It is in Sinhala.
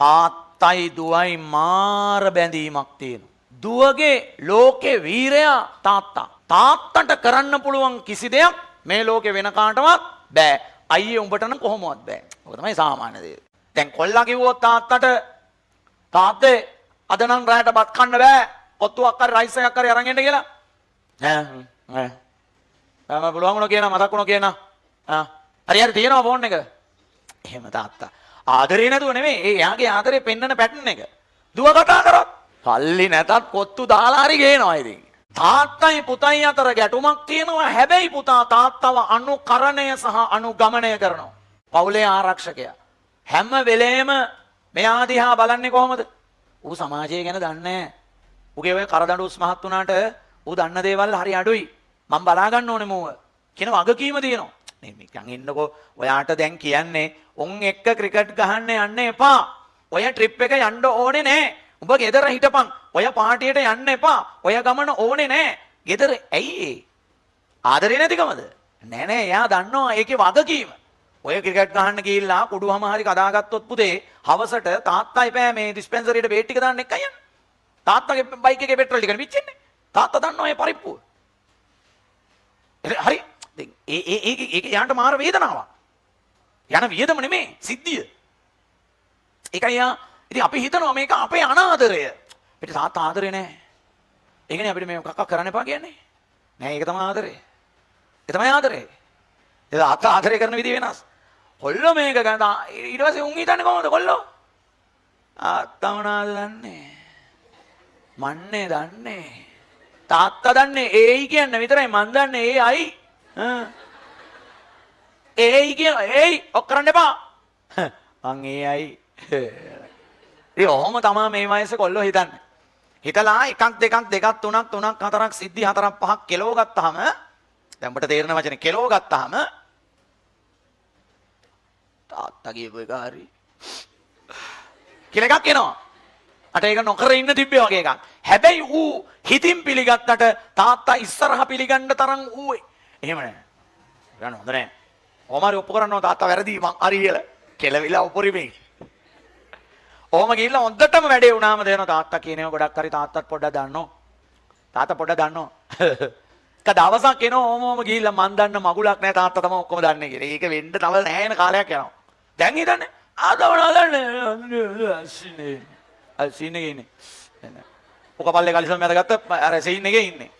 තාත්තයි දුවයි මාර බැඳීමක් තියෙනවා. දුවගේ ලෝකේ වීරයා තාත්තා. තාත්තට කරන්න පුළුවන් කිසි දෙයක් මේ ලෝකේ වෙන කාටවත් බෑ. අයියේ උඹට නම් කොහොමවත් බෑ. ඔක තමයි සාමාන්‍ය දේ. දැන් කොල්ලා කිව්වොත් තාත්තට තාත්තේ අද නම් රැයට බත් කන්න බෑ. කොත්තුවක් හරි රයිස් එකක් හරි අරන් එන්න කියලා. ඈ පුළුවන් වුණා කියනවා මතක් වුණා කියනවා. හරි තියෙනවා ෆෝන් එක. එහෙම තාත්තා. ආදරේ නැතුව නෙමෙයි. එයාගේ ආදරේ පෙන්නන පැටර්න් එක. දුව කතා කරොත් කල්ලි නැතත් කොත්තු දාලා හරි ගේනවා ඉතින්. තාත්තයි පුතයි අතර ගැටුමක් තියෙනවා. හැබැයි පුතා තාත්තව අනුකරණය සහ අනුගමනය කරනවා. පවුලේ ආරක්ෂකයා. හැම වෙලේම මෙයා දිහා බලන්නේ කොහොමද? ඌ සමාජය ගැන දන්නේ නැහැ. ඌගේ ඔය කරදඬුස් මහත් උනාට ඌ දන්න දේවල් හරි අඩුයි. මම බලා ගන්න ඕනේ මෝව. කියන වගකීම තියෙනවා. නේ නිකන් ඉන්නකෝ ඔයාට දැන් කියන්නේ උන් එක්ක ක්‍රිකට් ගහන්න යන්න එපා. ඔය ට්‍රිප් එක යන්න ඕනේ නැහැ. උඹ ගෙදර හිටපන්. ඔය පාටියට යන්න එපා. ඔය ගමන ඕනේ නැහැ. ගෙදර ඇයි ඒ? ආදරේ නැතිකමද? නෑ නෑ එයා දන්නවා ඒකේ වගකීම. ඔය ක්‍රිකට් ගහන්න ගිහිල්ලා කුඩුවම හරි කදාගත්තොත් පුතේ හවසට තාත්තා එපෑ මේ ඩිස්පෙන්සරියට බේට් ටික දාන්න එකයි යන්නේ. තාත්තගේ බයික් එකේ පෙට්‍රල් ටික විච්චෙන්නේ. තාත්තා දන්නවා මේ පරිප්පුව. හරි ඒක යාන්ට මාර වේදනාවක්. යන වියදම නෙමේ සිද්ධිය. ඒකයි යා ඉතින් අපි හිතනවා මේක අපේ අනාදරය. පිට තාත්තා ආදරේ නැහැ. ඒකනේ අපිට මේ කක්ක කරන්න එපා කියන්නේ. නෑ ඒක තමයි ආදරේ. ඒ තමයි ආදරේ. ඒ තාත්තා ආදරේ කරන විදිහ වෙනස්. කොල්ලෝ මේක ගන්න ඊට පස්සේ උන් හිතන්නේ කොහොමද කොල්ලෝ? තාත්තා මොනවද දන්නේ? මන්නේ දන්නේ. තාත්තා දන්නේ ඒයි කියන්න විතරයි මන් දන්නේ ඒ අයි. ඒයි කියන ඒයි ඔක් කරන්න එපා. මං ඒ අයි. ඒ ඔහොම තමයි මේ වයසේ කොල්ලෝ හිතන්නේ. හිතලා එකක් දෙකක් දෙකක් තුනක් තුනක් හතරක් සිද්ධි හතරක් පහක් කෙලව ගත්තාම දැන් ඔබට තේරෙන වචනේ කෙලව ගත්තාම තාත්තා කියපු එක හරි කියලා එකක් එනවා. අට ඒක නොකර ඉන්න තිබ්බේ වගේ එකක්. හැබැයි ඌ හිතින් පිළිගත්තට තාත්තා ඉස්සරහ පිළිගන්න තරම් ඌ එහෙම නෑ. ගන්න හොඳ නෑ. ඔමාරි ඔප්පු කරනවා තාත්තා වැරදි මං හරි කියලා. කෙලවිලා උපරිමේ. ඔහොම ගිහිල්ලා හොඳටම වැඩේ වුණාම දෙනවා තාත්තා කියනවා ගොඩක් හරි තාත්තත් පොඩ්ඩක් දන්නෝ. තාත්තා පොඩ්ඩක් දන්නෝ. එක දවසක් එනවා ඔහොම ගිහිල්ලා මං දන්න මගුලක් නෑ තාත්තා තමයි ඔක්කොම දන්නේ කියලා. ඒක වෙන්න තව නැහැ කාලයක් යනවා. දැන් හිතන්නේ ආදවන අසිනේ. අසිනේ ඉන්නේ. ඔක පල්ලේ කලිසම් මැද ගත්ත අර සීන් එකේ ඉන්නේ.